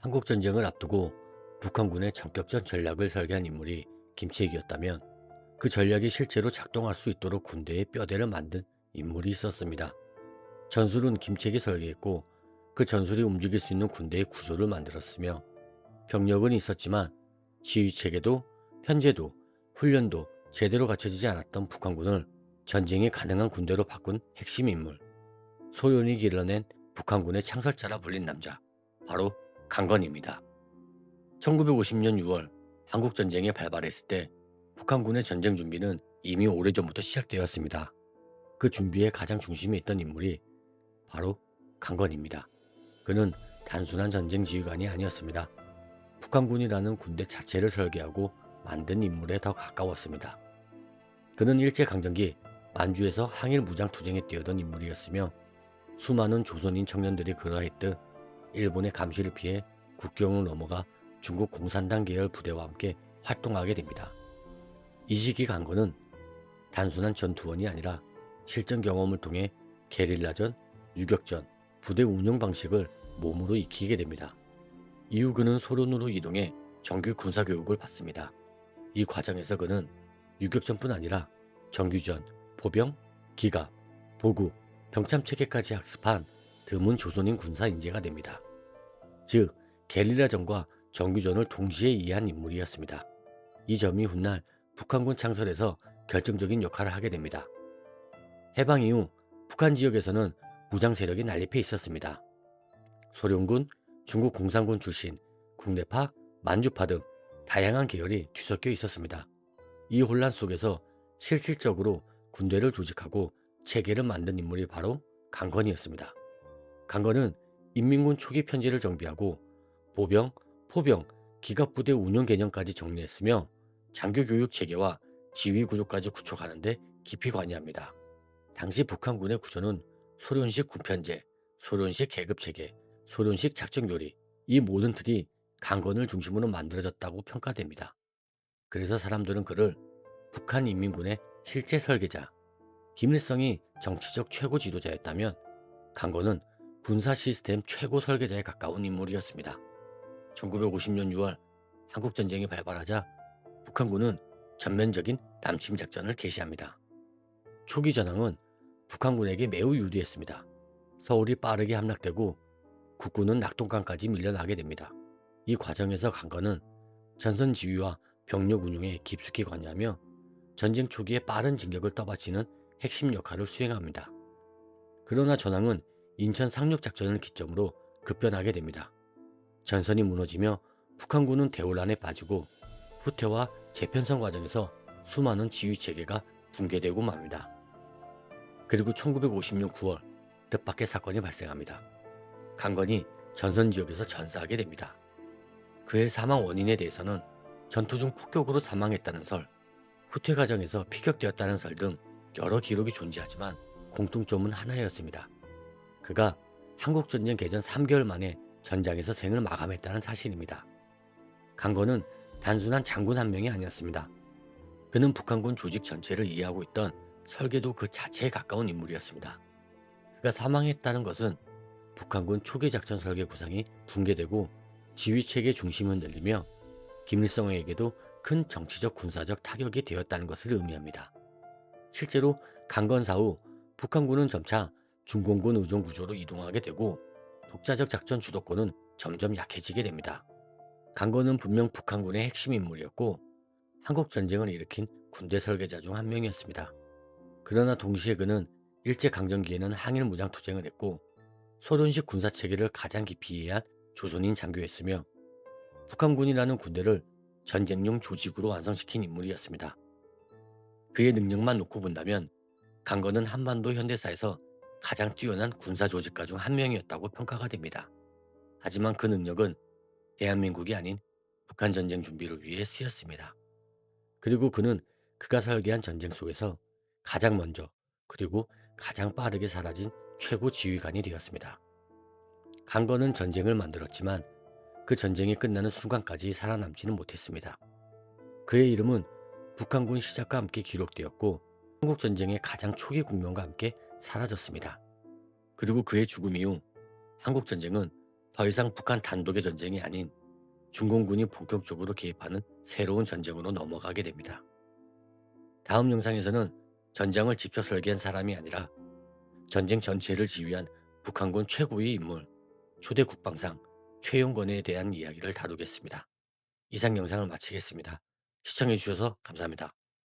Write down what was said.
한국전쟁을 앞두고 북한군의 전격전 전략을 설계한 인물이 김책이었다면 그 전략이 실제로 작동할 수 있도록 군대의 뼈대를 만든 인물이 있었습니다. 전술은 김책이 설계했고 그 전술이 움직일 수 있는 군대의 구조를 만들었으며 병력은 있었지만 지휘체계도 편제도 훈련도 제대로 갖춰지지 않았던 북한군을 전쟁이 가능한 군대로 바꾼 핵심 인물, 소련이 길러낸 북한군의 창설자라 불린 남자, 바로 강건입니다. 1950년 6월 한국전쟁이 발발했을 때 북한군의 전쟁 준비는 이미 오래전부터 시작되었습니다. 그 준비의 가장 중심에 있던 인물이 바로 강건입니다. 그는 단순한 전쟁 지휘관이 아니었습니다. 북한군이라는 군대 자체를 설계하고 만든 인물에 더 가까웠습니다. 그는 일제강점기 만주에서 항일 무장투쟁에 뛰어든 인물이었으며 수많은 조선인 청년들이 그러했듯 일본의 감시를 피해 국경을 넘어가 중국 공산당 계열 부대와 함께 활동하게 됩니다. 이 시기 강건은 단순한 전투원이 아니라 실전 경험을 통해 게릴라전, 유격전, 부대 운영 방식을 몸으로 익히게 됩니다. 이후 그는 소련으로 이동해 정규 군사교육을 받습니다. 이 과정에서 그는 유격전뿐 아니라 정규전, 포병, 기갑, 보급, 병참체계까지 학습한 드문 조선인 군사 인재가 됩니다. 즉, 게릴라전과 정규전을 동시에 이해한 인물이었습니다. 이 점이 훗날 북한군 창설에서 결정적인 역할을 하게 됩니다. 해방 이후 북한 지역에서는 무장 세력이 난립해 있었습니다. 소련군, 중국 공산군 출신, 국내파, 만주파 등 다양한 계열이 뒤섞여 있었습니다. 이 혼란 속에서 실질적으로 군대를 조직하고 체계를 만든 인물이 바로 강건이었습니다. 강건은 인민군 초기 편제를 정비하고 보병, 포병, 기갑부대 운영 개념까지 정리했으며 장교교육 체계와 지휘 구조까지 구축하는 데 깊이 관여합니다. 당시 북한군의 구조는 소련식 군편제, 소련식 계급체계, 소련식 작전요리, 이 모든 틀이 강건을 중심으로 만들어졌다고 평가됩니다. 그래서 사람들은 그를 북한 인민군의 실제 설계자, 김일성이 정치적 최고 지도자였다면 강건은 군사 시스템 최고 설계자에 가까운 인물이었습니다. 1950년 6월 한국전쟁이 발발하자 북한군은 전면적인 남침 작전을 개시합니다. 초기 전황은 북한군에게 매우 유리했습니다. 서울이 빠르게 함락되고 국군은 낙동강까지 밀려나게 됩니다. 이 과정에서 강건은 전선 지휘와 병력 운용에 깊숙이 관여하며 전쟁 초기에 빠른 진격을 떠받치는 핵심 역할을 수행합니다. 그러나 전황은 인천 상륙작전을 기점으로 급변하게 됩니다. 전선이 무너지며 북한군은 대혼란에 빠지고 후퇴와 재편성 과정에서 수많은 지휘체계가 붕괴되고 맙니다. 그리고 1950년 9월 뜻밖의 사건이 발생합니다. 강건이 전선 지역에서 전사하게 됩니다. 그의 사망 원인에 대해서는 전투 중 폭격으로 사망했다는 설, 후퇴 과정에서 피격되었다는 설 등 여러 기록이 존재하지만 공통점은 하나였습니다. 그가 한국전쟁 개전 3개월 만에 전장에서 생을 마감했다는 사실입니다. 강건은 단순한 장군 한 명이 아니었습니다. 그는 북한군 조직 전체를 이해하고 있던 설계도 그 자체에 가까운 인물이었습니다. 그가 사망했다는 것은 북한군 초기 작전 설계 구상이 붕괴되고 지휘체계 중심이 흔들리며 김일성에게도 큰 정치적 군사적 타격이 되었다는 것을 의미합니다. 실제로 강건사 후 북한군은 점차 중공군 의존 구조로 이동하게 되고 독자적 작전 주도권은 점점 약해지게 됩니다. 강건은 분명 북한군의 핵심 인물이었고 한국전쟁을 일으킨 군대 설계자 중 한 명이었습니다. 그러나 동시에 그는 일제강점기에는 항일 무장투쟁을 했고 소련식 군사체계를 가장 깊이 이해한 조선인 장교였으며 북한군이라는 군대를 전쟁용 조직으로 완성시킨 인물이었습니다. 그의 능력만 놓고 본다면 강건은 한반도 현대사에서 가장 뛰어난 군사조직가 중 한 명이었다고 평가가 됩니다. 하지만 그 능력은 대한민국이 아닌 북한 전쟁 준비를 위해 쓰였습니다. 그리고 그는 그가 설계한 전쟁 속에서 가장 먼저 그리고 가장 빠르게 사라진 최고 지휘관이 되었습니다. 강건은 전쟁을 만들었지만 그 전쟁이 끝나는 순간까지 살아남지는 못했습니다. 그의 이름은 북한군 시작과 함께 기록되었고 한국전쟁의 가장 초기 국면과 함께 사라졌습니다. 그리고 그의 죽음 이후 한국전쟁은 더 이상 북한 단독의 전쟁이 아닌 중공군이 본격적으로 개입하는 새로운 전쟁으로 넘어가게 됩니다. 다음 영상에서는 전장을 직접 설계한 사람이 아니라 전쟁 전체를 지휘한 북한군 최고의 인물, 초대 국방상 최용건에 대한 이야기를 다루겠습니다. 이상 영상을 마치겠습니다. 시청해주셔서 감사합니다.